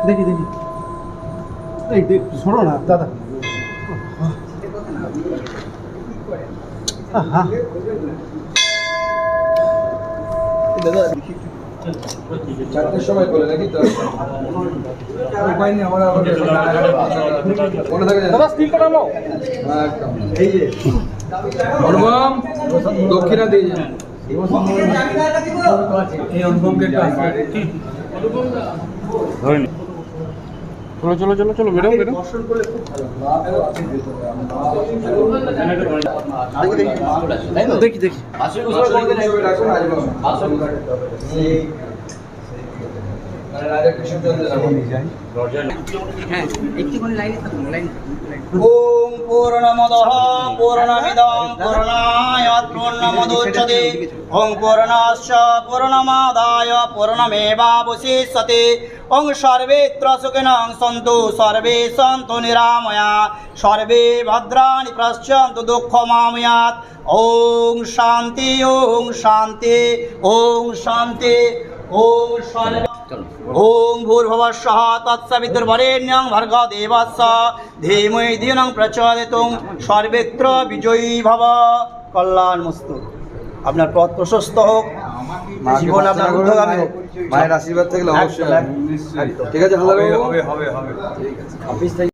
দেখি দেখি এই দেখ শোনো না দাদা দাদা চারটের সময় বলে নাকি তো উপায় নেই আমার মনে থাকে দাদা স্টিলটা নামাও একদম এই যে অনুপম দক্ষিণা দিয়ে যান এই অনুপমকে চলো চলো চলো চলো বেরো বেরো দর্শন করলে খুব ভালো দেখি দেখি ওম পূর্ণমদঃ পূর্ণমিদং পূর্ণায়াৎ পূর্ণমুদচ্যতে ওম পূর্ণস্য পূর্ণমাদায় পূর্ণমেবাবশিষ্যতে ওম সর্বেত্র সুখিনঃ সন্তু সর্বে সন্তু নিরাময়া সর্বে ভদ্রাণি পশ্যন্তু দুঃখমাময়াৎ ওম শান্তি ওম শান্তি ওম শান্তি ওম সর্বে ओम भूर्भुवस्सः तत्सवितुर्वरेण्यं भर्गो देवस्य धीमहि धियो प्रचोदयात् सर्वत्र विजयी भव कल्याणमस्तु আপনার পথ প্রশস্ত হোক জীবন আপনার উদ্যোগামী হোক মায়ের আশীর্বাদ থাকলে অবশ্যই ঠিক আছে ভালো হবে হবে হবে ঠিক আছে অফিস থেকে